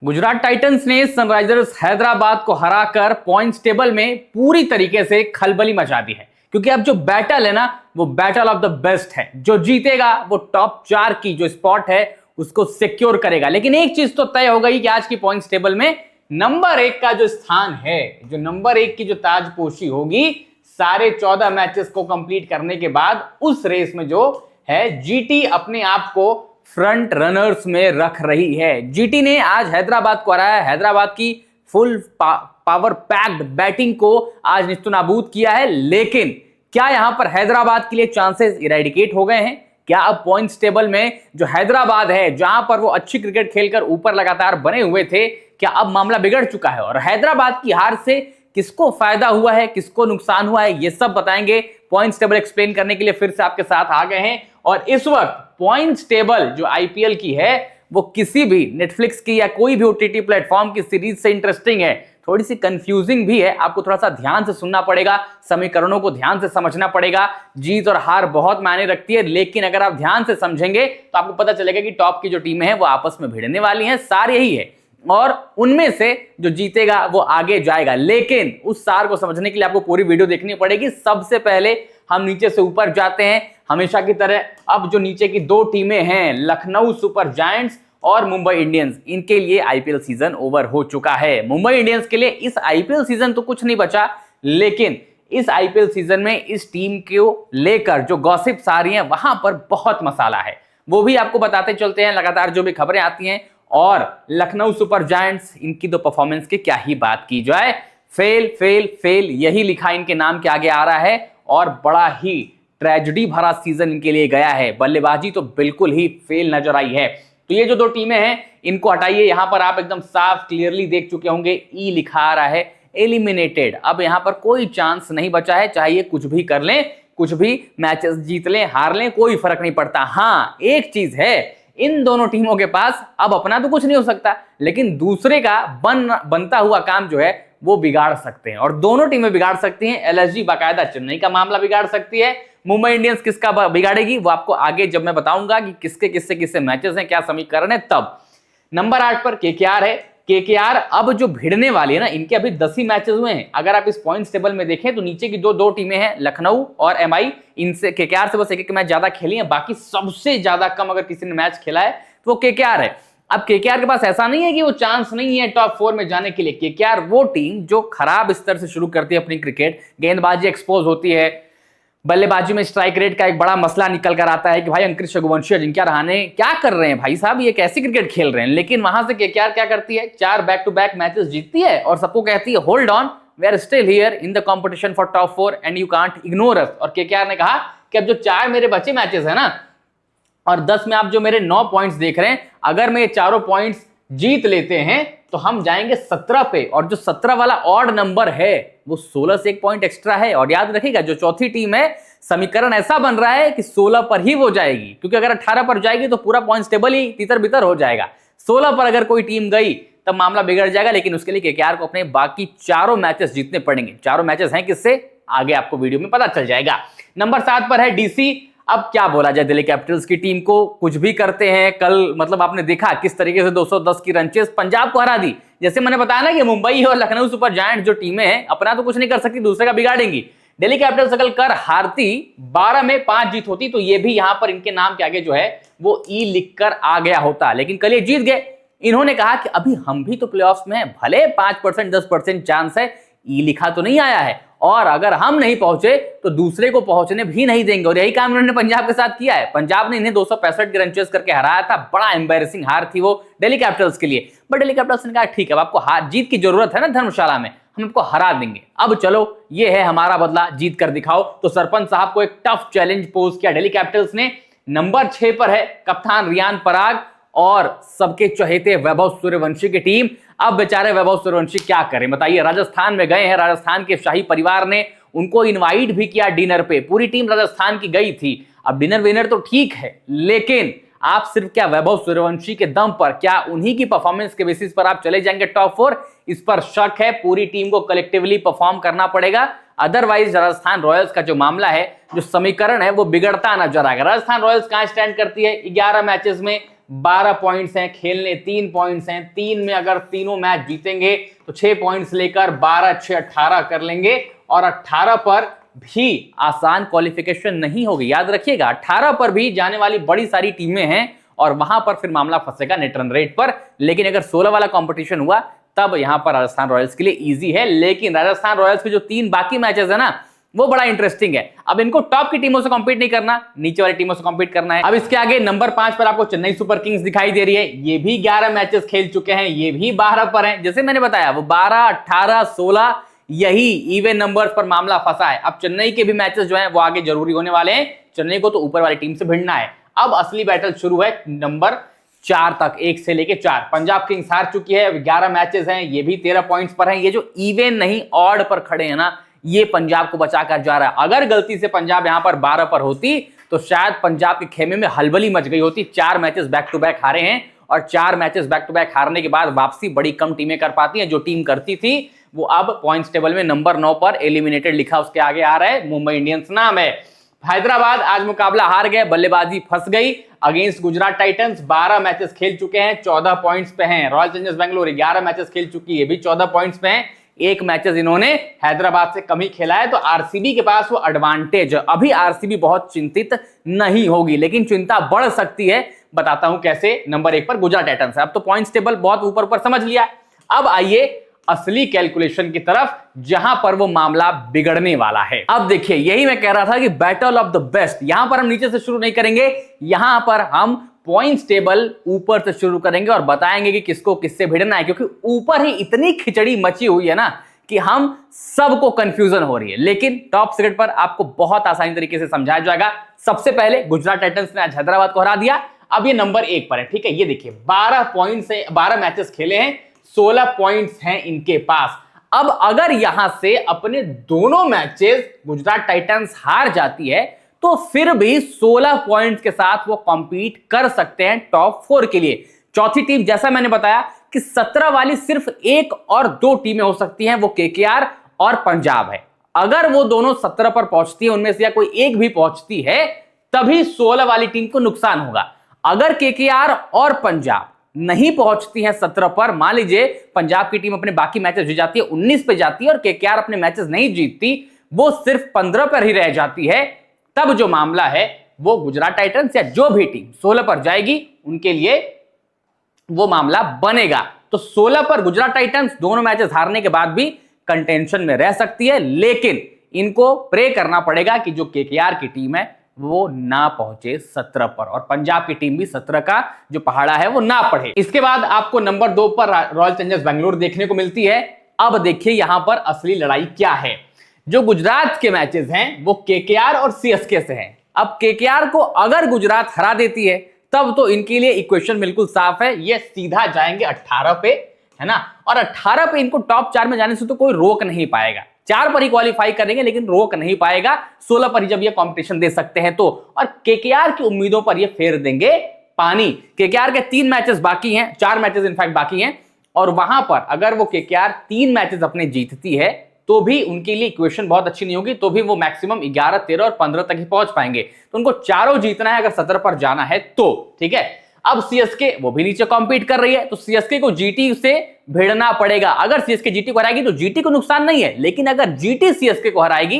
Gujarat Titans ने Sunrisers Hyderabad को हराकर पॉइंट्स टेबल में पूरी तरीके से खलबली मचा दी है, क्योंकि अब जो बैटल है ना वो बैटल ऑफ द बेस्ट है। जो जीतेगा वो टॉप 4 की जो स्पॉट है उसको सिक्योर करेगा। लेकिन एक चीज तो तय हो गई कि आज की पॉइंट्स टेबल में नंबर 1 का जो स्थान है, जो नंबर 1 की जो ताजपोशी होगी, सारे 14 मैचेस को कंप्लीट करने के बाद उस रेस में जो है जीटी अपने आप को फ्रंट रनर्स में रख रही है। जीटी ने आज हैदराबाद को हराया। हैदराबाद की फुल पावर पैक्ड बैटिंग को आज निस्तनाबूद किया है। लेकिन क्या यहां पर हैदराबाद के लिए चांसेस इरेडिकेट हो गए हैं? क्या अब पॉइंट्स टेबल में जो हैदराबाद है, जहां पर वो अच्छी क्रिकेट खेलकर ऊपर लगातार बने हुए थे, क्या अब मामला बिगड़ चुका है? और हैदराबाद की हार से किसको फायदा हुआ है, किसको नुकसान हुआ है, ये सब बताएंगे। पॉइंट्स टेबल एक्सप्लेन करने के लिए फिर से आपके साथ आ गए हैं। और इस वक्त पॉइंट्स टेबल जो आईपीएल की है वो किसी भी नेटफ्लिक्स की या कोई भी ओटीटी प्लेटफॉर्म की सीरीज से इंटरेस्टिंग है, थोड़ी सी कंफ्यूजिंग भी है। आपको थोड़ा सा ध्यान से सुनना पड़ेगा, समीकरणों को ध्यान से समझना पड़ेगा। जीत और हार बहुत मायने रखती है, लेकिन अगर आप ध्यान से समझेंगे तो आपको पता चलेगा कि टॉप की जो टीमें हैं वो आपस में भिड़ने वाली हैं। सार यही है और उनमें से जो जीतेगा वो आगे जाएगा। लेकिन उस सार को समझने के लिए आपको पूरी वीडियो देखनी पड़ेगी। सबसे पहले हम नीचे से ऊपर जाते हैं हमेशा की तरह। अब जो नीचे की दो टीमें हैं, लखनऊ सुपर जायंट्स और मुंबई इंडियंस, इनके लिए आईपीएल सीजन ओवर हो चुका है। मुंबई इंडियंस के लिए इस आईपीएल सीजन तो कुछ नहीं बचा, लेकिन इस आईपीएल सीजन में इस टीम को लेकर जो गॉसिप्स आ रही हैं वहां पर बहुत मसाला है, वो भी आपको बताते चलते हैं लगातार जो भी खबरें आती हैं। और लखनऊ सुपर जायंट्स, इनकी तो परफॉर्मेंस की क्या ही बात की जाए। फेल फेल फेल यही लिखा इनके नाम के आगे आ रहा है और बड़ा ही ट्रेजेडी भरा सीजन इनके लिए गया है। बल्लेबाजी तो बिल्कुल ही फेल नजर आई है। तो ये जो दो टीमें हैं इनको हटाइए। यहां पर आप एकदम साफ क्लियरली देख चुके होंगे, ई लिखा आ रहा है, एलिमिनेटेड। अब यहां पर कोई चांस नहीं बचा है, चाहे ये कुछ भी कर लें, कुछ भी मैचेस जीत लें हार लें, कोई फर्क नहीं पड़ता। हाँ, एक चीज है, इन दोनों टीमों के पास अब अपना तो कुछ नहीं हो सकता, लेकिन दूसरे का बनता हुआ काम जो है वो बिगाड़ सकते हैं। और दोनों टीमें बिगाड़ सकती हैं। एलएसजी बाकायदा चेन्नई का मामला बिगाड़ सकती है। मुंबई इंडियंस किसका बिगाड़ेगी वो आपको आगे जब मैं बताऊंगा कि किसके किससे किससे मैचेस हैं, क्या समीकरण है, तब। नंबर 8 पर केकेआर है। केकेआर अब जो भिड़ने वाली है ना, इनके अभी 10 ही मैचेस हुए हैं। अगर आप इस पॉइंट्स टेबल में देखें तो नीचे की दो टीमें हैं, लखनऊ और एमआई। इनसे केकेआर से बस एक मैच ज्यादा खेली है, बाकी सबसे ज्यादा कम अगर किसी ने मैच खेला है तो वो केकेआर है। अब केकेआर के पास ऐसा नहीं है कि वो चांस नहीं है टॉप 4 में जाने के लिए। केकेआर वो टीम जो खराब स्तर से शुरू करती है अपनी क्रिकेट, गेंदबाजी एक्सपोज होती है, बल्लेबाजी में स्ट्राइक रेट का एक बड़ा मसला निकल कर आता है कि भाई अंकित रघुवंशी, अजिंक्य रहाणे क्या कर रहे हैं भाई साहब, ये कैसी क्रिकेट खेल रहे हैं। लेकिन वहां से केकेआर क्या करती है, 4 बैक टू बैक मैचेस जीतती है और सबको कहती है hold on, we are still here in the competition for top 4 and you can't ignore us. और केकेआर ने कहा कि अब जो 4 मेरे बचे मैचेस है ना, और 10 में आप जो मेरे 9 पॉइंट्स देख रहे हैं, अगर मैं ये चारों पॉइंट्स जीत लेते हैं तो हम जाएंगे 17 पे। और जो 17 वाला ऑड नंबर है वो 16 से 1 पॉइंट एक्स्ट्रा है। और याद रखिएगा, जो चौथी टीम है, समीकरण ऐसा बन रहा है कि 16 पर ही वो जाएगी, क्योंकि अगर 18 पर जाएगी तो पूरा पॉइंट्स टेबल ही तितर बितर हो जाएगा। 16 पर अगर कोई टीम गई तब मामला बिगड़ जाएगा। लेकिन उसके लिए केकेआर को अपने बाकी चारों मैचेस जीतने पड़ेंगे। चारों मैचेस हैं किससे, आगे आपको वीडियो में पता चल जाएगा। नंबर 7 पर है डीसी। अब क्या बोला जाए, दिल्ली कैपिटल्स की टीम को कुछ भी करते हैं। कल मतलब आपने देखा किस तरीके से 210 की रनचेस पंजाब को हरा दी। जैसे मैंने बताया ना कि मुंबई और लखनऊ सुपर जायंट्स जो टीमें हैं अपना तो कुछ नहीं कर सकती, दूसरे का बिगाड़ेंगी। दिल्ली कैपिटल्स अगर कर हारती, 12 में 5 जीत होती, तो ये भी यहां पर इनके नाम के आगे जो है वो ई लिखकर आ गया होता। लेकिन कल ये जीत गए। इन्होंने कहा कि अभी हम भी तो प्लेऑफ्स में हैं, भले 5% 10% चांस है, ई लिखा तो नहीं आया है, और अगर हम नहीं पहुंचे तो दूसरे को पहुंचने भी नहीं देंगे। और यही काम उन्होंने पंजाब के साथ किया है। पंजाब ने इन्हें 265 की रन चेस करके हराया था। बड़ा एम्बैरेसिंग हार थी वो दिल्ली कैपिटल्स के लिए। बट दिल्ली कैपिटल्स ने कहा ठीक है, अब आपको हार जीत की जरूरत है ना धर्मशाला में, हम आपको हरा देंगे। अब चलो, ये है हमारा बदला, जीत कर दिखाओ। तो सरपंच साहब को एक टफ चैलेंज पोज किया दिल्ली कैपिटल्स ने। नंबर 6 पर है कप्तान रियान पराग और सबके चहेते वैभव सूर्यवंशी की टीम। अब बेचारे वैभव सूर्यवंशी क्या करें बताइए। राजस्थान में गए हैं, राजस्थान के शाही परिवार ने उनको इनवाइट भी किया डिनर पे। पूरी टीम राजस्थान की गई थी। अब डिनर विनर तो ठीक है, लेकिन आप सिर्फ क्या वैभव सूर्यवंशी के दम पर, क्या उन्हीं की परफॉर्मेंस के बेसिस पर आप चले जाएंगे टॉप 4? इस पर शक है। पूरी टीम को कलेक्टिवली परफॉर्म करना पड़ेगा, अदरवाइज राजस्थान रॉयल्स का जो मामला है, जो समीकरण है, वो बिगड़ता नजर आएगा। राजस्थान रॉयल्स कहां स्टैंड करती है, 11 मैचेस में 12 पॉइंट्स हैं, खेलने 3 पॉइंट्स हैं। 3 में अगर तीनों मैच जीतेंगे तो 6 पॉइंट्स लेकर 12 6 18 कर लेंगे और 18 पर भी आसान क्वालिफिकेशन नहीं होगी। याद रखिएगा 18 पर भी जाने वाली बड़ी सारी टीमें हैं और वहां पर फिर मामला फंसेगा नेट रन रेट पर। लेकिन अगर 16 वाला कंपटीशन हुआ तब यहां पर राजस्थान रॉयल्स के लिए इजी है। लेकिन राजस्थान रॉयल्स के जो 3 बाकी मैचेस है ना वो बड़ा इंटरेस्टिंग है। अब इनको टॉप की टीमों से कंपीट नहीं करना, नीचे वाली टीमों से कंपीट करना है। अब इसके आगे नंबर 5 पर आपको चेन्नई सुपर किंग्स दिखाई दे रही है। ये भी 11 मैचेस खेल चुके हैं, ये भी 12 पर हैं। जैसे मैंने बताया वो 12 18 16 यही इवन नंबर्स पर मामला फंसा है। अब चेन्नई के भी मैचेस जो हैं वो आगे जरूरी होने वाले हैं। चेन्नई को तो ऊपर वाली टीम से भिड़ना है। अब असली बैटल शुरू है नंबर 4 तक, 1 से लेके 4। पंजाब किंग्स हार चुकी है, 11 मैचेस हैं, ये भी 13 पॉइंट्स पर हैं। ये जो इवन नहीं ऑड पर खड़े हैं ना, ये पंजाब को बचाकर जा रहा है। अगर गलती से पंजाब यहां पर 12 पर होती तो शायद पंजाब के खेमे में हलबली मच गई होती। 4 मैचेस बैक टू बैक हारे हैं और 4 मैचेस बैक टू बैक हारने के बाद वापसी बड़ी कम टीमें कर पाती हैं। जो टीम करती थी वो अब पॉइंट्स टेबल में नंबर 9 पर एलिमिनेटेड लिखा उसके आगे आ रहा है, मुंबई इंडियंस नाम है। हैदराबाद आज मुकाबला हार गए, बल्लेबाजी फंस गई अगेंस्ट गुजरात टाइटंस। 12 मैचेस खेल चुके हैं, 14 पॉइंट्स पे हैं। रॉयल चैलेंजर्स बेंगलुरु 11 मैचेस खेल चुकी है, भी 14 पॉइंट्स पे हैं। 1 मैचेस इन्होंने हैदराबाद से कम ही खेला है, तो आरसीबी के पास वो एडवांटेज। अभी आरसीबी बहुत चिंतित नहीं होगी, लेकिन चिंता बढ़ सकती है। बताता हूं कैसे। नंबर 1 पर गुजरात टाइटंस है। अब तो पॉइंट्स टेबल बहुत ऊपर ऊपर समझ लिया। अब आइए असली कैलकुलेशन की तरफ, जहां पर वो मामला बिगड़ने वाला है। अब देखिए, यही मैं कह रहा था कि बैटल ऑफ द बेस्ट। यहां पर हम नीचे से शुरू नहीं करेंगे, यहां पर हम पॉइंट्स टेबल ऊपर से शुरू करेंगे और बताएंगे कि किसको किससे भिड़ना है। क्योंकि ऊपर ही इतनी खिचड़ी मची हुई है ना कि हम सबको कंफ्यूजन हो रही है। लेकिन टॉप सीक्रेट पर आपको बहुत आसानी तरीके से समझाया जाएगा। सबसे पहले गुजरात टाइटंस ने आज हैदराबाद को हरा दिया। अब ये नंबर 1 पर है, ठीक है। ये देखिए 12 पॉइंट से 12 मैचेस खेले हैं, 16 पॉइंट्स हैं इनके पास। अब अगर यहां से अपने दोनों मैचेस गुजरात टाइटंस हार जाती है तो फिर भी 16 पॉइंट्स के साथ वो कंपीट कर सकते हैं टॉप 4 के लिए। चौथी टीम, जैसा मैंने बताया कि 17 वाली सिर्फ 1 और 2 टीमें हो सकती हैं, वो केकेआर और पंजाब है। अगर वो दोनों 17 पर पहुंचती है, उनमें से या कोई एक भी पहुंचती है, तभी 16 वाली टीम को नुकसान होगा। अगर केकेआर और पंजाब नहीं पहुंचती है 17 पर, मान लीजिए पंजाब की टीम अपने बाकी मैचेस जीत जाती है, 19 पे जाती है और केकेआर अपने मैचेस नहीं जीतती, वो सिर्फ 15 पर ही रह जाती है, तब जो मामला है वो गुजरात टाइटंस या जो भी टीम 16 पर जाएगी उनके लिए वो मामला बनेगा। तो 16 पर गुजरात टाइटंस दोनों मैचेस हारने के बाद भी कंटेंशन में रह सकती है, लेकिन इनको प्रे करना पड़ेगा कि जो केकेआर की टीम है वो ना पहुंचे 17 पर और पंजाब की टीम भी 17 का जो पहाड़ा है वो ना पढ़े। इसके बाद आपको नंबर 2 पर रॉयल चैलेंजर्स बेंगलुरु देखने को मिलती है। अब देखिए यहां पर असली लड़ाई क्या है। जो गुजरात के मैचेस हैं वो केकेआर और सीएसके से हैं। अब केकेआर को अगर गुजरात हरा देती है तब तो इनके लिए इक्वेशन बिल्कुल साफ है, ये सीधा जाएंगे 18 पे, है ना। और 18 पे इनको टॉप 4 में जाने से तो कोई रोक नहीं पाएगा। 4 पर ही क्वालिफाई करेंगे लेकिन रोक नहीं पाएगा। 16 पर ही जब ये कंपटीशन दे सकते हैं तो। और केकेआर की उम्मीदों पर ये फेर देंगे पानी। केकेआर के 3 मैचेस बाकी हैं, 4 मैचेस इनफैक्ट बाकी हैं, और वहां पर अगर वो केकेआर 3 मैचेस अपने जीतती है तो भी उनके लिए इक्वेशन बहुत अच्छी नहीं होगी, तो भी वो मैक्सिमम 11 13 और 15 तक ही पहुंच पाएंगे। तो उनको चारों जीतना है अगर 17 पर जाना है तो, ठीक है। अब सीएसके वो भी नीचे कॉम्पीट कर रही है, तो सीएसके को जीटी से भिड़ना पड़ेगा। अगर सीएसके जीटी को हराएगी तो जीटी को नुकसान नहीं है, लेकिन अगर जीटी सीएसके को हराएगी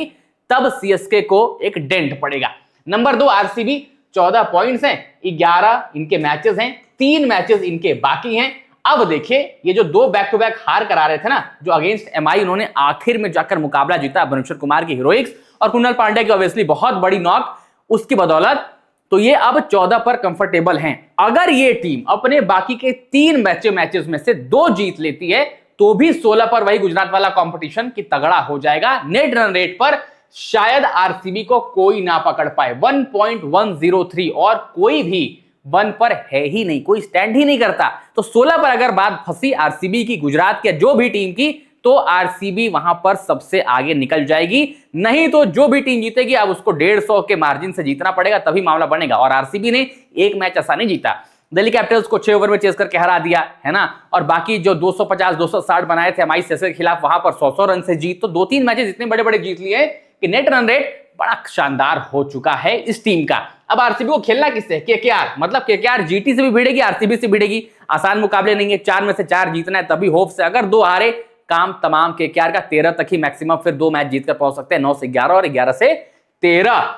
तब सीएसके को एक डेंट पड़ेगा। नंबर 2 आरसीबी, 14 पॉइंट्स हैं, 11 इनके मैचेस हैं, 3 मैचेस इनके बाकी हैं। अब देखिए ये जो 2 बैक टू बैक हार करा रहे थे ना, जो अगेंस्ट एमआई उन्होंने आखिर में जाकर मुकाबला जीता भुवनेश्वर कुमार की हीरोइक्स और कुणाल पांड्या की ऑब्वियसली बहुत बड़ी नॉक, उसकी बदौलत तो ये अब 14 पर कंफर्टेबल हैं। अगर ये टीम अपने बाकी के 3 मैचेस में से 2 जीत लेती है तो भी 16 पर वही गुजरात वाला कंपटीशन की तगड़ा हो जाएगा। नेट रन रेट पर शायद आरसीबी को कोई ना पकड़ पाए, 1.103, और कोई भी 1 पर है ही नहीं, कोई स्टैंड ही नहीं करता। तो 16 पर अगर बात फंसी आरसीबी की, गुजरात की, जो भी टीम की, तो आरसीबी वहां पर सबसे आगे निकल जाएगी। नहीं तो जो भी टीम जीतेगी अब उसको 150 के मार्जिन से जीतना पड़ेगा, तभी मामला बनेगा। और आरसीबी ने एक मैच ऐसा नहीं जीता, दिल्ली कैपिटल्स को 6 ओवर में चेस करके हरा दिया, है ना। और बाकी जो 250 260 बनाए थे एमआई के खिलाफ, वहां पर 100 रन से जीत। तो 2-3 मैचेस इतने बड़े बड़े जीत लिए कि नेट रन रेट बड़ा शानदार हो चुका है इस टीम का। अब आरसीबी को खेलना किससे? केकेआर, मतलब केकेआर जीटी से भी भिड़ेगी, आरसीबी से भिड़ेगी। आसान मुकाबले नहीं है, 4 में से 4 जीतना है, तभी होप से। अगर 2 हारे काम तमाम। केकेआर का 13 तक ही मैक्सिमम, फिर 2 मैच जीतकर पहुंच सकते हैं, 9 से 11 और 11 से 13।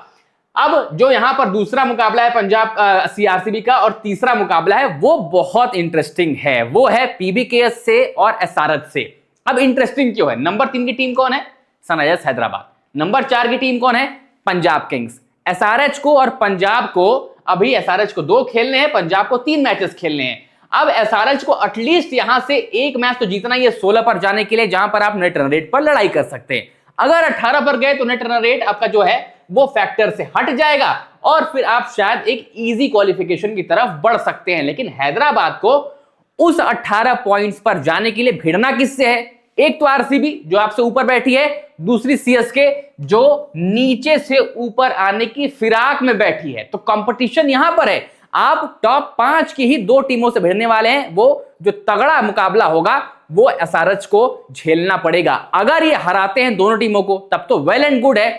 अब जो यहां पर दूसरा मुकाबला है पंजाब आरसीबी का, और तीसरा मुकाबला है वो बहुत इंटरेस्टिंग है, वो है पीबीकेएस से और एसआरएच से। अब इंटरेस्टिंग क्यों है? नंबर 3 की टीम कौन है? सनराइजर्स हैदराबाद। नंबर 4 की टीम कौन है? पंजाब किंग्स। एसआरएच को और पंजाब को, अभी एसआरएच को 2 खेलने हैं, पंजाब को 3 मैचेस खेलने हैं। अब एसआरएच को एटलीस्ट यहां से 1 मैच तो जीतना ही है 16 पर जाने के लिए, जहां पर आप नेट रन रेट पर लड़ाई कर सकते हैं। अगर 18 पर गए तो नेट रन रेट आपका जो है वो फैक्टर से हट जाएगा और फिर आप शायद एक इजी क्वालिफिकेशन की तरफ बढ़ सकते हैं। लेकिन हैदराबाद को उस 18 पॉइंट्स पर जाने के लिए भिड़ना किससे है? एक तो आरसीबी जो आपसे ऊपर बैठी है, दूसरी सीएसके जो नीचे से ऊपर आने की फिराक में बैठी है। तो कंपटीशन यहां पर है। आप टॉप 5 की ही 2 टीमों से भिड़ने वाले हैं। वो जो तगड़ा मुकाबला होगा वो एसआरएच को झेलना पड़ेगा। अगर ये हराते हैं दोनों टीमों को तब तो वेल एंड गुड है।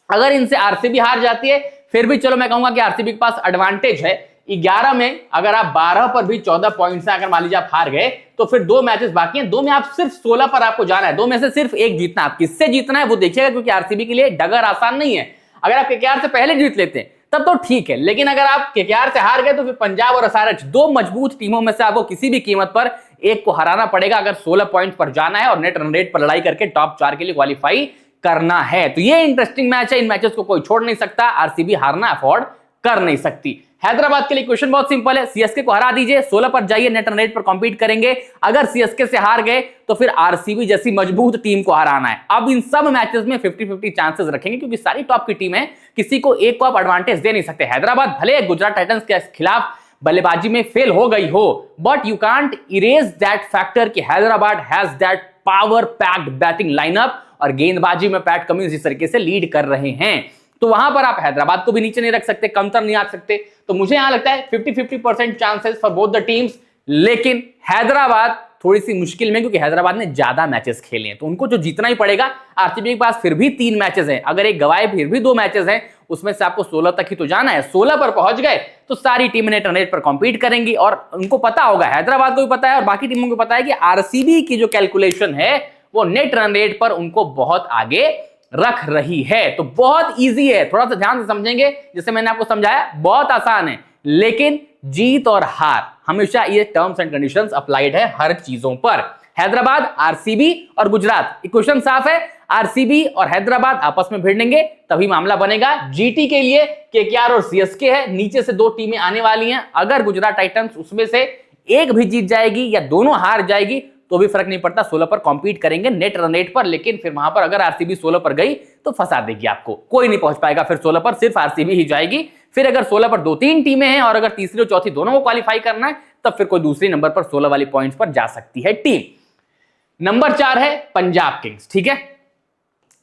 अगर इनसे आरसीबी हार जाती है फिर भी चलो मैं कहूंगा कि आरसीबी के पास एडवांटेज है। 11 में अगर आप 12 पर भी 14 पॉइंट से अगर मान लीजिए आप हार गए तो फिर 2 मैचेस बाकी हैं, 2 में आप सिर्फ 16 पर आपको जाना है। 2 में से सिर्फ 1 जीतना। आप किससे जीतना है वो देखिएगा, क्योंकि आरसीबी के लिए डगर आसान नहीं है। अगर आप केकेआर से पहले जीत लेते हैं तब तो ठीक है, लेकिन अगर आप केकेआर से हार गए तो फिर पंजाब और एसआरएच 2 मजबूत टीमों में से आपको किसी भी कीमत पर एक को हराना पड़ेगा अगर 16 पॉइंट पर जाना है और नेट रन रेट पर लड़ाई करके टॉप 4 के लिए क्वालिफाई करना है। तो ये इंटरेस्टिंग मैच है, इन मैचेस को कोई छोड़ नहीं सकता। आरसीबी हारना अफोर्ड कर नहीं सकती। हैदराबाद के लिए क्वेश्चन बहुत सिंपल है, सीएसके को हरा दीजिए, 16 पर जाइए, नेट रन रेट पर कॉम्पीट करेंगे। अगर सीएसके से हार गए तो फिर आरसीबी जैसी मजबूत टीम को हराना है। अब इन सब मैचेस में 50-50 चांसेस रखेंगे क्योंकि सारी टॉप की टीम है, किसी को एक को आप एडवांटेज दे नहीं सकते। हैदराबाद भले गुजरात टाइटंस के खिलाफ बल्लेबाजी में फेल हो गई हो, but you can't erase that factor कि Hyderabad has that power packed batting lineup और गेंदबाजी में पैट कमिंस इस तरीके से लीड कर रहे हैं। तो वहां पर आप हैदराबाद को भी नीचे नहीं रख सकते, कमतर नहीं आ सकते। तो मुझे यहां लगता है 50-50% chances for both the teams. लेकिन हैदराबाद थोड़ी सी मुश्किल में, क्योंकि हैदराबाद ने ज्यादा मैचेस खेले हैं तो उनको जो जीतना ही पड़ेगा। आरसीबी के पास फिर भी 3 मैचेस हैं, अगर एक गवाए फिर भी 2 मैचेस हैं, उसमें से आपको 16 तक ही तो जाना है। 16 पर पहुंच गए तो सारी टीम नेट रन रेट पर कॉम्पीट करेंगी और उनको पता होगा, हैदराबाद को भी पता है और बाकी टीमों को पता है कि आरसीबी की जो कैलकुलेशन है वो नेट रन रेट पर उनको बहुत आगे रख रही है। तो बहुत इजी है, थोड़ा सा ध्यान से समझेंगे। जैसे मैंने आपको समझाया बहुत आसान है, लेकिन जीत और हार हमेशा ये टर्म्स एंड कंडीशंस अप्लाइड है हर चीजों पर। हैदराबाद, आरसीबी और गुजरात, इक्वेशन साफ है। आरसीबी और हैदराबाद आपस में भिड़ेंगे तभी मामला बनेगा। जीटी के लिए केकेआर और सीएसके है, नीचे से 2 टीमें आने वाली हैं। अगर गुजरात टाइटंस उसमें से एक भी जीत जाएगी या दोनों हार जाएगी तो भी फर्क नहीं पड़ता, 16 पर कॉम्पीट करेंगे नेट रन रेट पर। लेकिन फिर वहां पर अगर आरसीबी 16 पर गई तो फंसा देगी आपको, कोई नहीं पहुंच पाएगा फिर 16 पर, सिर्फ आरसीबी ही जाएगी। फिर अगर 16 पर 2-3 टीमें हैं और अगर तीसरी और चौथी दोनों को क्वालिफाई करना है तब फिर कोई दूसरी नंबर पर 16 वाली पॉइंट्स पर जा सकती है टीम। नंबर 4 है पंजाब किंग्स, ठीक है।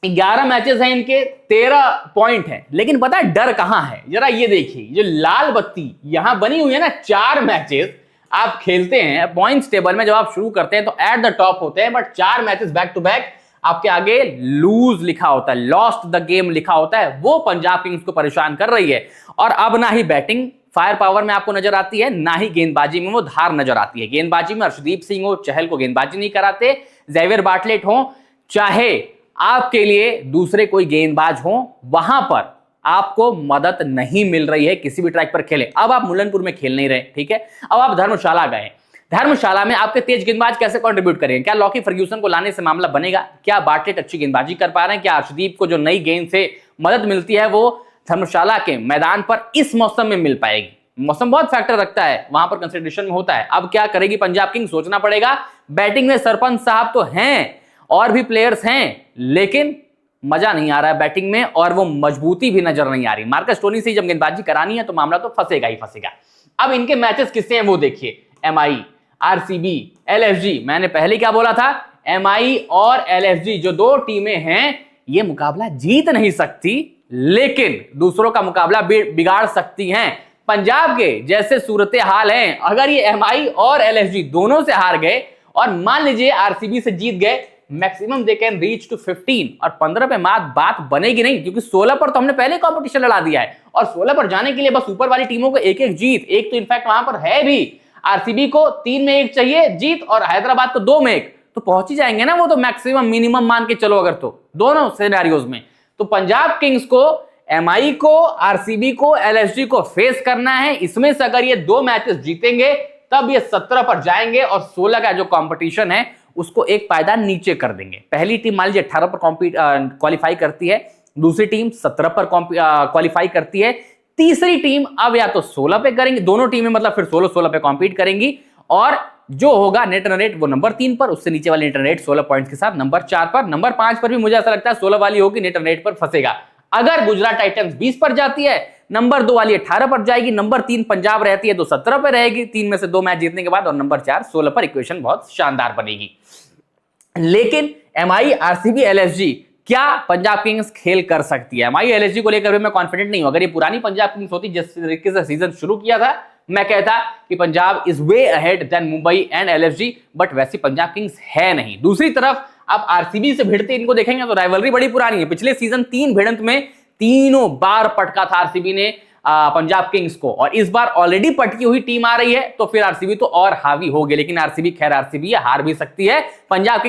11 मैचेस हैं इनके, 13 पॉइंट है। लेकिन पता है डर कहां है? जरा ये देखिए, जो लाल बत्ती यहां बनी हुई है ना, 4 मैचेस आप खेलते हैं पॉइंट्स टेबल में, जब आप शुरू करते हैं तो एट द टॉप होते हैं, but 4 matches back to back आपके आगे लूज लिखा होता है, लॉस्ट द गेम लिखा होता है। वो पंजाब किंग्स को परेशान कर रही है। और अब ना ही बैटिंग फायर पावर में आपको नजर आती है, ना ही गेंदबाजी में वो धार नजर आती है। गेंदबाजी में अर्शदीप सिंह हो, चहल को गेंदबाजी नहीं कराते, ज़ेवियर बार्टलेट हो, चाहे आपके लिए दूसरे कोई गेंदबाज हो, वहां पर आपको मदद नहीं मिल रही है किसी भी ट्रैक पर खेले। अब आप मुल्लनपुर में खेल नहीं रहे, ठीक है, अब आप धर्मशाला गए। धर्मशाला में आपके तेज गेंदबाज कैसे कंट्रीब्यूट करेंगे? क्या लॉकी फर्ग्यूसन को लाने से मामला बनेगा? क्या बार्टलेट अच्छी गेंदबाजी कर पा रहे हैं? क्या अर्शदीप को जो नई गेंद से मदद मिलती है वो धर्मशाला के मैदान पर इस मौसम में मिल पाएगी? मौसम बहुत फैक्टर रखता है, वहां पर कंसिडरेशन में होता है। अब क्या करेगी पंजाब किंग्स, सोचना पड़ेगा। बैटिंग में सरपंच साहब तो हैं और भी प्लेयर्स हैं, लेकिन मजा नहीं आ रहा है बैटिंग में और वो मजबूती भी नजर नहीं आ रही। मार्कस स्टोनी से जब गेंदबाजी करानी है तो मामला तो फंसेगा ही फंसेगा। अब इनके मैचेस किससे हैं वो देखिए, एमआई, आरसीबी, एलएफजी। मैंने पहले क्या बोला था, एमआई और एलएफजी जो 2 टीमें हैं ये मुकाबला जीत नहीं सकती, लेकिन दूसरों का मुकाबला बिगाड़ सकती हैं। पंजाब के जैसे सूरत हाल है, अगर ये एमआई और एलएफजी दोनों से हार गए और मान लीजिए आरसीबी से जीत गए, maximum they can reach to 15 और 15 पे बात बनेगी नहीं, क्योंकि 16 पर तो हमने पहले कंपटीशन लड़ा दिया है और 16 पर जाने के लिए बस ऊपर वाली टीमों को एक एक जीत, एक तो इनफैक्ट वहां पर है भी, आरसीबी को 3 में 1 चाहिए जीत और हैदराबाद को 2 में 1, तो पहुंच ही जाएंगे ना वो तो मैक्सिमम मिनिमम मान के चलो अगर, तो दोनों सिनेरियोज में। तो पंजाब किंग्स को, एमआई को, आरसीबी को, एलएसजी को फेस करना है। इसमें से अगर ये 2 मैचेस जीतेंगे तब ये 17 पर जाएंगे और 16 का जो कंपटीशन है उसको एक पायदान नीचे कर देंगे। पहली टीम मान लीजिए 18 पर क्वालिफाई करती है, दूसरी टीम 17 पर क्वालिफाई करती है, तीसरी टीम अब या तो 16 पे करेंगे, दोनों टीमें मतलब फिर 16-16 पे कॉम्पीट करेंगी और जो होगा नेट रन रेट वो नंबर 3 पर, उससे नीचे वाली नेट रन रेट 16 पॉइंट्स के साथ नंबर 4 पर, नंबर 5 पर भी मुझे ऐसा लगता है 16 वाली होगी, नेट रन रेट पर फंसेगा। अगर गुजरात टाइटंस 20 पर जाती है, नंबर 2 वाली 18 पर जाएगी, नंबर 3 पंजाब रहती है तो 17 पर रहेगी 3 में से 2 मैच जीतने के बाद, और नंबर 4 16 पर। इक्वेशन बहुत शानदार बनेगी। लेकिन एमआई, आरसीबी, एलएसजी, क्या पंजाब किंग्स खेल कर सकती है? एमआई एलएसजी को लेकर मैं कॉन्फिडेंट नहीं हूं। अगर ये पुरानी पंजाब किंग्स होती जिस तरीके से सीजन शुरू किया था, मैं कहता कि Punjab is way ahead than Mumbai and LSG, but वैसी पंजाब किंग्स है नहीं। दूसरी तरफ आप आरसीबी से भिड़ते इनको देखेंगे तो राइवलरी बड़ी पुरानी है। पिछले सीजन 3 भिड़ंत में तीनों बार पटका था आरसीबी ने पंजाब किंग्स को, और इस बार ऑलरेडी पटकी हुई टीम आ रही है तो फिर आरसीबी तो और हावी हो गई। लेकिन आरसीबी खैर आरसीबी है, हार भी सकती है, पंजाब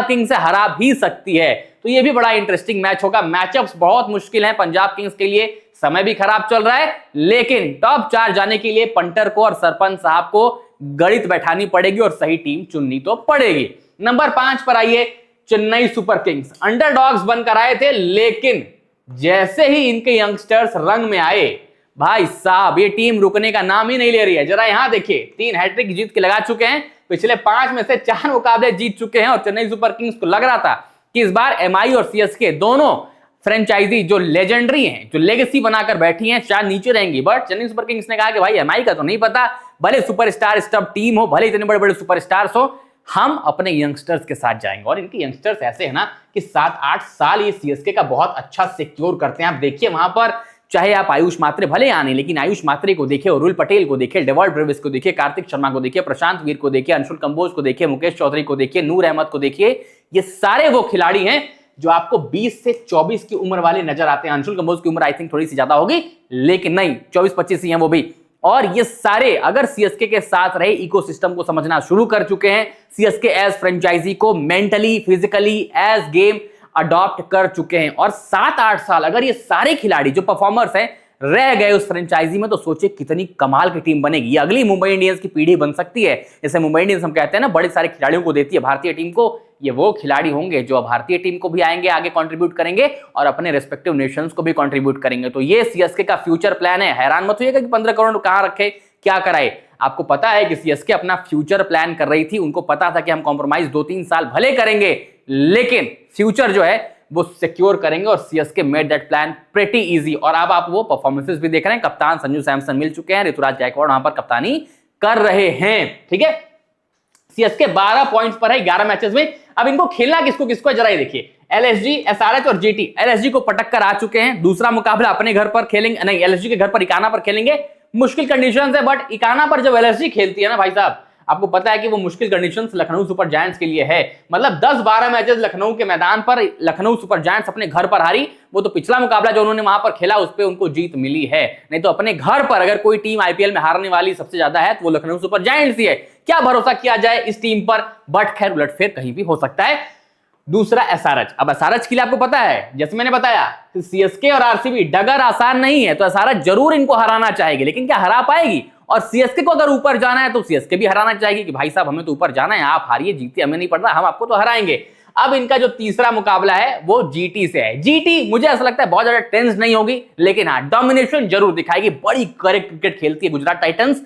किंग्स से हरा भी सकती है। तो ये भी बड़ा इंटरेस्टिंग मैच होगा। मैचअप्स बहुत मुश्किल है पंजाब किंग्स के लिए, समय भी खराब चल रहा है, लेकिन टॉप 4 जाने के लिए पंटर को और सरपंच साहब को गणित बैठानी पड़ेगी और सही टीम चुननी तो पड़ेगी। नंबर 5 पर आइए चेन्नई सुपर किंग्स। अंडरडॉग्स बनकर आए थे, लेकिन जैसे ही इनके यंगस्टर्स रंग में आए, भाई साहब ये टीम रुकने का नाम ही नहीं ले रही है। जरा यहां देखिए, 3 हैट्रिक जीत के लगा चुके हैं, पिछले 5 में से 4 मुकाबले जीत चुके हैं और चेन्नई सुपर किंग्स को लग रहा था कि इस बार एमआई और सीएसके दोनों फ्रेंचाइजी जो लेजेंडरी हैं, जो लेगेसी बनाकर बैठी हैं, शायद नीचे रहेंगी। बट चेन्नई सुपर किंग्स ने कहा कि भाई एमआई का तो नहीं पता, भले सुपरस्टार स्टफ टीम हो, भले इतने बड़े बड़े सुपरस्टार्स हो, हम अपने यंगस्टर्स के साथ जाएंगे। और इनके यंगस्टर्स ऐसे है ना कि 7-8 साल ये सीएसके का बहुत अच्छा सिक्योर करते हैं। आप देखिए वहां पर, चाहे आप आयुष मात्रे भले आने, लेकिन आयुष मात्रे को देखिए, अरुल पटेल को देखिए, डेवॉल्ट ब्रेविस को देखिए, कार्तिक शर्मा को देखिए, प्रशांत वीर को देखिए, अंशुल कंबोज को देखिए, मुकेश चौधरी को देखिए, नूर अहमद को देखिए। ये सारे वो खिलाड़ी हैं जो आपको 20 से 24 की उम्र वाले नजर आते हैं। अंशुल कंबोज की उम्र आई थिंक थोड़ी सी ज्यादा होगी, लेकिन नहीं, 24-25 ही हैं वो भी। और ये सारे अगर सीएसके के साथ रहे इकोसिस्टम को समझना शुरू कर चुके हैं, सीएसके एज फ्रेंचाइजी को mentally, physically, as game adopt कर चुके हैं। और 7-8 साल अगर ये सारे खिलाड़ी जो परफॉर्मर्स हैं रह गए उस फ्रेंचाइजी में, तो सोचिए कितनी कमाल की टीम बनेगी। ये अगली मुंबई इंडियंस की पीढ़ी बन सकती है। जैसे मुंबई इंडियंस हम कहते हैं ना बड़े सारे खिलाड़ियों को देती है भारतीय टीम को, ये वो खिलाड़ी होंगे जो भारतीय टीम को भी आएंगे, आगे कंट्रीब्यूट करेंगे और अपने रेस्पेक्टिव नेशंस को भी कंट्रीब्यूट करेंगे। तो ये सीएसके का फ्यूचर प्लान है। हैरान मत होइएगा कि 15 करोड़ कहां रखे, क्या कराए। आपको पता है कि सीएसके अपना फ्यूचर प्लान कर रही थी, उनको पता था कि हम कॉम्प्रोमाइज 2-3 साल भले करेंगे, लेकिन फ्यूचर जो है वो सिक्योर करेंगे। और CSK made that plan pretty easy. और अब आप वो परफॉर्मेंसेस भी देख रहे हैं, कप्तान संजू सैमसन मिल चुके हैं, ऋतुराज गायकवाड़ वहां पर कप्तानी कर रहे हैं। ठीक है, सीएसके 12 पॉइंट्स पर है 11 मैचेस में। अब इनको खेलना किसको किसको जरा देखिए, एलएसजी, एसआरएच और जीटी। एलएसजी को पटक कर आ चुके हैं, दूसरा मुकाबला अपने घर पर खेलेंगे, नहीं एलएसजी के घर पर इकाना पर खेलेंगे। मुश्किल कंडीशंस है, बट इकाना पर जब एलएसजी खेलती है ना भाई साहब, आपको पता है कि वो मुश्किल कंडीशंस लखनऊ सुपर जायंट्स के लिए है। मतलब 10-12 मैचेस लखनऊ के मैदान पर लखनऊ सुपर जायंट्स अपने घर पर हारी। वो तो पिछला मुकाबला जो उन्होंने वहां पर खेला उस पर उनको जीत मिली है, नहीं तो अपने घर पर अगर कोई टीम आईपीएल में हारने वाली सबसे ज्यादा है तो वो लखनऊ सुपर जायंट्स ही है। क्या भरोसा किया जाए इस टीम पर, बट खैर उलटफेर कहीं भी हो सकता है। दूसरा एसआरएच। अब एसआरएच के लिए आपको पता है, जैसे मैंने बताया कि सीएसके और आरसीबी डगर आसान नहीं है, तो एसआरएच जरूर इनको हराना चाहेगी, लेकिन क्या हरा पाएगी? और सीएसके को अगर ऊपर जाना है तो सीएसके भी हराना चाहेगी कि भाई साहब हमें तो ऊपर जाना है, आप हारिए जीतिए हमें नहीं पड़ता, हम आपको तो हराएंगे। अब इनका जो तीसरा मुकाबला है वो जीटी से है। जीटी मुझे ऐसा लगता है बहुत ज्यादा टेंस नहीं होगी, लेकिन हाँ डोमिनेशन जरूर दिखाएगी, बड़ी करेक्ट क्रिकेट खेलती है गुजरात टाइटंस।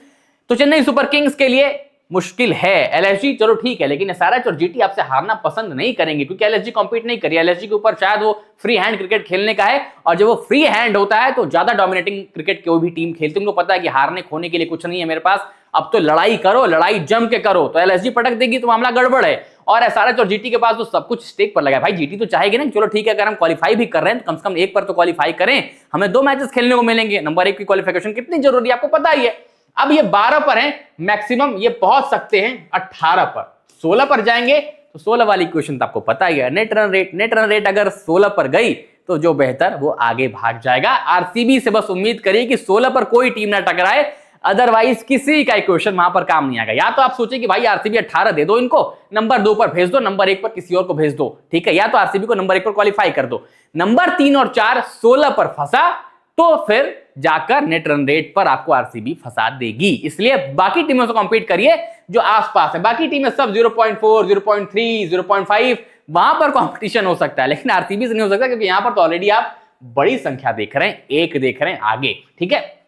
तो चेन्नई सुपर किंग्स के लिए मुश्किल है। एलएसजी चलो ठीक है, लेकिन एसआरएच और जीटी आपसे हारना पसंद नहीं करेंगे, क्योंकि एलएसजी कॉम्पीट नहीं करी। एलएसजी के ऊपर शायद वो फ्री हैंड क्रिकेट खेलने का है, और जब वो फ्री हैंड होता है तो ज्यादा डोमिनेटिंग क्रिकेट कोई भी टीम खेलती है। उनको पता है कि हारने खोने के लिए कुछ नहीं है मेरे पास, अब तो लड़ाई करो, लड़ाई जम के करो। तो एलएसजी पटक देगी तो मामला गड़बड़ है। और एसआरएच और जीटी के पास तो सब कुछ स्टेक पर लगा है। भाई जीटी तो चाहेगी ना, चलो ठीक है अगर हम क्वालिफाई भी कर रहे हैं तो कम से कम एक पर तो क्वालिफाई करें, हमें 2 मैचेस खेलने को मिलेंगे। नंबर 1 की क्वालिफिकेशन कितनी जरूरी है आपको पता ही है। अब ये 12 पर हैं, मैक्सिमम ये पहुंच सकते हैं 18 पर। 16 पर जाएंगे तो 16 वाली क्वेश्चन तो आपको पता ही है, नेट रन रेट अगर 16 पर गई तो जो बेहतर वो आगे भाग जाएगा। आरसीबी से बस उम्मीद करिए कि 16 पर कोई टीम ना टकराए, अदरवाइज किसी का क्वेश्चन वहां पर काम नहीं आएगा। या तो आप सोचिए कि भाई आरसीबी 18 दे दो इनको, नंबर 2 पर भेज दो, नंबर 1 पर किसी और को भेज दो, ठीक है, या तो आरसीबी को नंबर 1 पर क्वालिफाई कर दो। नंबर 3 और 4 16 पर फंसा तो फिर जाकर नेट रन रेट पर आपको आरसीबी फंसा देगी। इसलिए बाकी टीमों से कॉम्पीट करिए जो आसपास है, बाकी टीमें सब 0.4, 0.3, 0.5 वहां पर कंपटीशन हो सकता है, लेकिन आरसीबी से नहीं हो सकता, क्योंकि यहां पर तो ऑलरेडी आप बड़ी संख्या देख रहे हैं, एक देख रहे हैं आगे, ठीक है।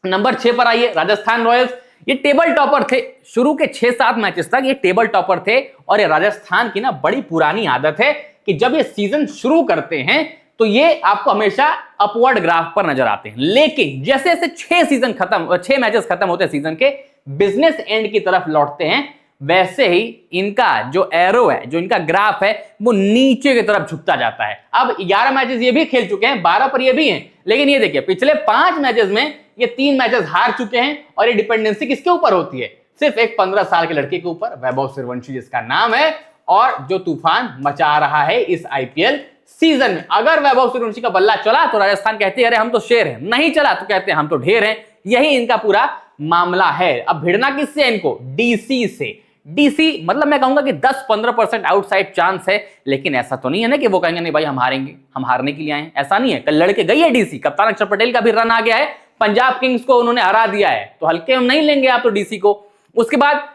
नंबर 6 पर आइए, राजस्थान रॉयल्स। ये टेबल टॉपर थे शुरू के 6-7 मैचेस तक, ये टेबल टॉपर थे। और ये राजस्थान की ना बड़ी पुरानी आदत है कि जब ये सीजन शुरू करते हैं तो ये आपको हमेशा अपवर्ड ग्राफ पर नजर आते हैं, लेकिन जैसे जैसे 6 मैचेस खत्म होते हैं सीजन के, बिजनेस एंड की तरफ लौटते हैं, वैसे ही इनका जो एरो है, जो इनका ग्राफ है, वो नीचे की तरफ झुकता जाता है। अब 11 मैचेस ये भी खेल चुके हैं, 12 पर ये भी हैं, लेकिन ये देखिए पिछले 5 मैचेस में ये 3 मैचेस हार चुके हैं। और ये डिपेंडेंसी किसके ऊपर होती है? सिर्फ एक 15 साल के लड़के के ऊपर, वैभव सूर्यवंशी जिसका नाम है, और जो तूफान मचा रहा है इस आईपीएल सीजन में। अगर वैभव सूर्यवंशी का बल्ला चला तो राजस्थान कहती है अरे हम तो शेर हैं, नहीं चला तो कहते हैं हम तो ढेर हैं। यही इनका पूरा मामला है। अब भिड़ना किससे है इनको? डीसी से। डीसी मतलब मैं कहूंगा कि 10-15% आउटसाइड चांस है, लेकिन ऐसा तो नहीं है ना कि वो कहेंगे नहीं भाई हम हारेंगे, हम हारने के लिए आए हैं, ऐसा नहीं है। कल लड़के गई है डीसी, कप्तान अक्षर पटेल का भी रन आ गया है, पंजाब किंग्स को उन्होंने हरा दिया है, तो हल्के हम नहीं लेंगे आप तो डीसी को। उसके बाद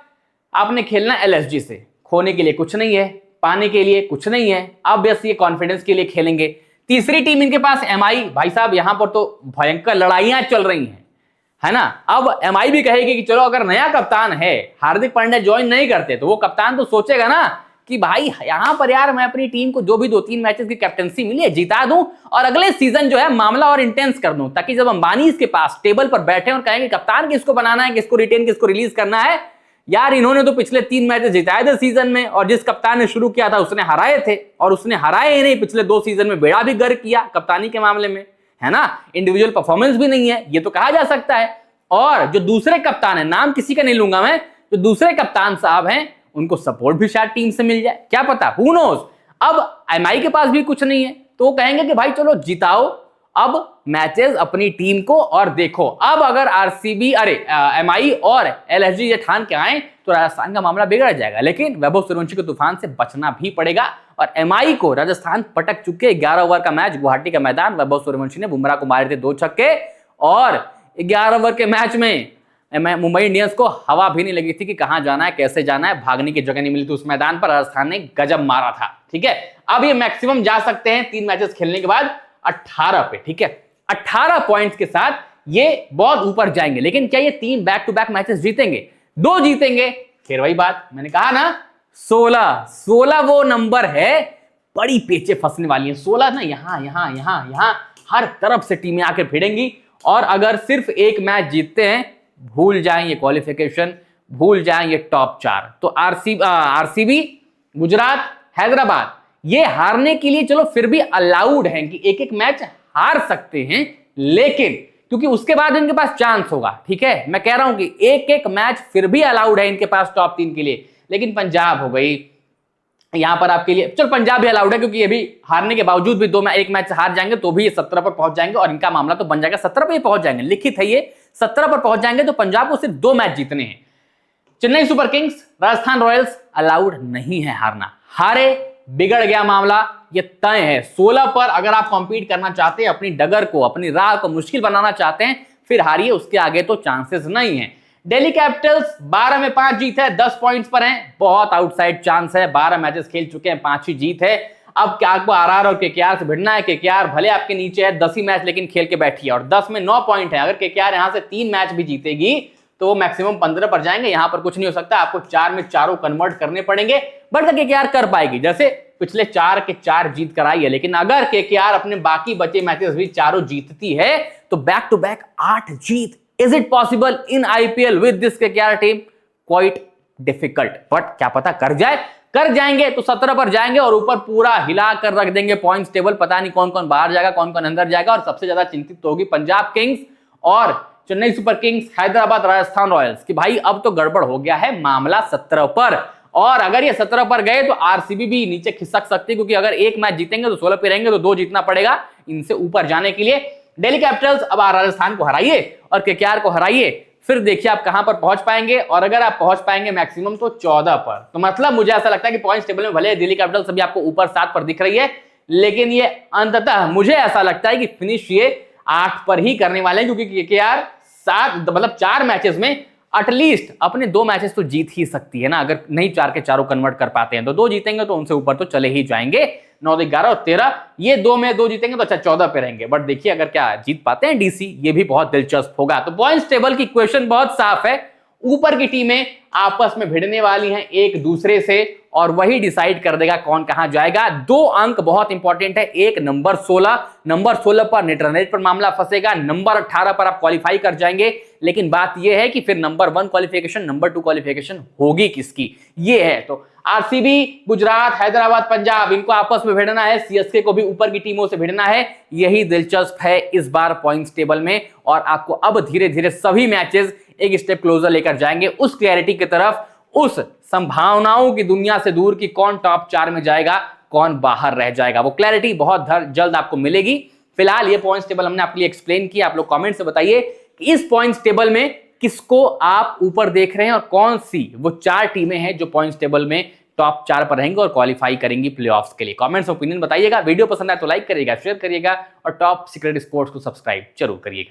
आपने खेलना एलएसजी से, खोने के लिए कुछ नहीं है, पाने के लिए कुछ नहीं है, अब बस ये कॉन्फिडेंस के लिए खेलेंगे। तीसरी टीम इनके पास एमआई, भाई साहब यहां पर तो भयंकर लड़ाइयां चल रही हैं, है ना। अब एमआई भी कहेगी कि चलो अगर नया कप्तान है, हार्दिक पांड्या ज्वाइन नहीं करते, तो वो कप्तान तो सोचेगा ना कि भाई यहां पर यार मैं अपनी टीम को जो भी 2-3 मैचेस की कैप्टनसी मिली है जिता दूं, और अगले सीजन जो है मामला और इंटेंस कर दूं, ताकि जब अंबानी के पास टेबल पर बैठे और कहेंगे कप्तान किसको बनाना है, किसको रिटेन, किसको रिलीज करना है, यार इन्होंने तो पिछले 3 मैचेस जिताए थे सीजन में, और जिस कप्तान ने शुरू किया था उसने हराए थे, और उसने हराए ही नहीं, पिछले 2 सीजन में बेड़ा भी गर्क किया कप्तानी के मामले में, है ना। इंडिविजुअल परफॉर्मेंस भी नहीं है, ये तो कहा जा सकता है। और जो दूसरे कप्तान है, नाम किसी का नहीं लूंगा मैं, जो दूसरे कप्तान साहब हैं उनको सपोर्ट भी शायद टीम से मिल जाए, क्या पता, हु नोज। अब एमआई के पास भी कुछ नहीं है, तो वो कहेंगे कि भाई चलो जिताओ अब मैचेस अपनी टीम को, और देखो अब अगर आरसीबी एमआई और एलएसजी ये ठान के आए तो राजस्थान का मामला बिगड़ जाएगा। लेकिन वैभव सूर्यवंशी के तूफान से बचना भी पड़ेगा, और एमआई को राजस्थान पटक चुके। 11 ओवर का मैच गुवाहाटी का मैदान, वैभव सूर्यवंशी ने बुमराह को मारे थे 2 छक्के, और 11 ओवर के मैच में मुंबई इंडियंस को हवा भी नहीं लगी थी कि कहां जाना है, कैसे जाना है, भागने की जगह नहीं मिली थी उस मैदान पर, राजस्थान ने गजब मारा था, ठीक है। अब ये मैक्सिमम जा सकते हैं 3 मैचेस खेलने के बाद 18 पे, ठीक है। 18 पॉइंट्स के साथ ये बहुत ऊपर जाएंगे, लेकिन क्या ये 3 बैक टू बैक मैचेस जीतेंगे? 2 जीतेंगे, फिर वही बात मैंने कहा ना, 16 वो नंबर है, बड़ी पेचे फंसने वाली है। 16 ना यहां हर तरफ से टीमें आकर भिड़ेंगी, और अगर सिर्फ एक मैच जीतते हैं, भूल जाएं ये क्वालिफिकेशन, भूल जाएं ये टॉप 4। तो आरसीबी, गुजरात, हैदराबाद ये हारने के लिए चलो फिर भी अलाउड हैं कि एक एक मैच हार सकते हैं, लेकिन क्योंकि उसके बाद इनके पास चांस होगा, ठीक है। मैं कह रहा हूं कि एक एक मैच फिर भी अलाउड है इनके पास टॉप 3 के लिए। लेकिन पंजाब हो गई यहां पर आपके लिए, चल पंजाब भी अलाउड है, क्योंकि ये भी हारने के बावजूद भी एक मैच हार जाएंगे तो भी ये 17 पर पहुंच जाएंगे, और इनका मामला तो बन जाएगा 17 पर पहुंच जाएंगे, लिखित है ये 17 पर पहुंच जाएंगे, तो पंजाब को सिर्फ 2 मैच जीतने हैं। Chennai super Kings, Rajasthan Royals allowed नहीं है हारना, हारे बिगड़ गया मामला, ये तय है। 16 पर अगर आप कंपीट करना चाहते हैं, अपनी डगर को, अपनी राह को मुश्किल बनाना चाहते हैं, फिर हारिए, उसके आगे तो चांसेस नहीं है। दिल्ली कैपिटल्स 12 में 5 जीत है, 10 पॉइंट्स पर हैं, बहुत आउटसाइड चांस है, 12 मैचेस खेल चुके हैं, 5 ही जीत है। अब क्या आपको आरआर और केकेआर से भिड़ना है? केकेआर भले आपके नीचे है, 10 ही मैच लेकिन खेल के बैठी है, और 10 में 9 पॉइंट है। अगर केकेआर यहां से 3 मैच भी जीतेगी तो वो मैक्सिमम 15 पर जाएंगे, यहां पर कुछ नहीं हो सकता, आपको 4 में 4 कन्वर्ट करने पड़ेंगे, बट केकेआर कर पाएगी, जैसे पिछले 4 के 4 जीत कर आई है। लेकिन अगर केकेआर अपने बाकी बचे मैचेस भी चारों जीतती है तो बैक टू बैक 8 जीत। Is it possible in IPL with this KKR team? Quite difficult, but क्या पता कर जाएंगे तो 17 पर जाएंगे, और ऊपर पूरा हिला कर रख देंगे पॉइंट्स टेबल। पता नहीं कौन कौन बाहर जाएगा, कौन कौन अंदर जाएगा, और सबसे ज्यादा चिंतित तो होगी पंजाब किंग्स और Chennai super Kings, Hyderabad, Rajasthan Royals कि भाई अब तो गड़बड़ हो गया है मामला 17 पर। और अगर ये 17 पर गए तो आरसीबी भी नीचे खिसक सकती है, क्योंकि अगर एक मैच जीतेंगे तो 16 पे रहेंगे, तो 2 जीतना पड़ेगा इनसे ऊपर जाने के लिए। दिल्ली कैपिटल्स अब राजस्थान को हराइए और केकेआर को हराइए, फिर देखिए आप कहां पर पहुंच पाएंगे। और अगर आप पहुंच पाएंगे मैक्सिमम तो 14 पर, तो मतलब मुझे ऐसा लगता है कि पॉइंट्स टेबल में भले दिल्ली कैपिटल्स अभी आपको ऊपर 7 पर दिख रही है, लेकिन ये अंततः मुझे ऐसा लगता है कि फिनिश ये 8 पर ही करने वाले हैं, क्योंकि केकेआर 4 मैचेस में एटलीस्ट अपने 2 मैचेस तो जीत ही सकती है ना। अगर नहीं 4 के चारों कन्वर्ट कर पाते हैं तो 2 जीतेंगे तो उनसे ऊपर तो चले ही जाएंगे। 9, 11 और 13, ये 2 में 2 जीतेंगे तो अच्छा 14 पे रहेंगे। बट देखिए अगर क्या जीत पाते हैं डीसी, ये भी बहुत दिलचस्प होगा। तो पॉइंट्स टेबल की इक्वेशन बहुत साफ है, ऊपर की टीमें आपस में भिड़ने वाली हैं एक दूसरे से, और वही डिसाइड कर देगा कौन कहां जाएगा। 2 अंक बहुत इंपॉर्टेंट है, एक नंबर 16 पर नेट रन रेट पर मामला फंसेगा, नंबर 18 पर आप क्वालिफाई कर जाएंगे। लेकिन बात यह है कि फिर नंबर 1 क्वालिफिकेशन, नंबर 2 क्वालिफिकेशन होगी किसकी, ये है। तो आरसीबी, गुजरात, हैदराबाद, पंजाब, इनको आपस में भिड़ना है, सीएसके को भी ऊपर की टीमों से भिड़ना है। यही दिलचस्प है इस बार पॉइंट्स टेबल में, और आपको अब धीरे धीरे सभी मैचेस एक स्टेप क्लोजर लेकर जाएंगे उस क्लैरिटी की तरफ, उस संभावनाओं की दुनिया से दूर कि कौन टॉप 4 में जाएगा, कौन बाहर रह जाएगा। वो क्लैरिटी बहुत जल्द आपको मिलेगी। फिलहाल ये पॉइंट्स टेबल हमने आपके लिए एक्सप्लेन किया। आप लोग कमेंट से बताइए कि इस पॉइंट्स टेबल में किसको आप ऊपर देख रहे हैं, और कौन सी वो 4 टीमें हैं जो पॉइंट्स टेबल में टॉप 4 पर रहेंगे और क्वालिफाई करेंगी प्लेऑफ्स के लिए। कमेंट्स में ओपिनियन बताइएगा। वीडियो पसंद आए तो लाइक करिएगा, शेयर करिएगा, और टॉप सीक्रेट स्पोर्ट्स को सब्सक्राइब जरूर करिएगा।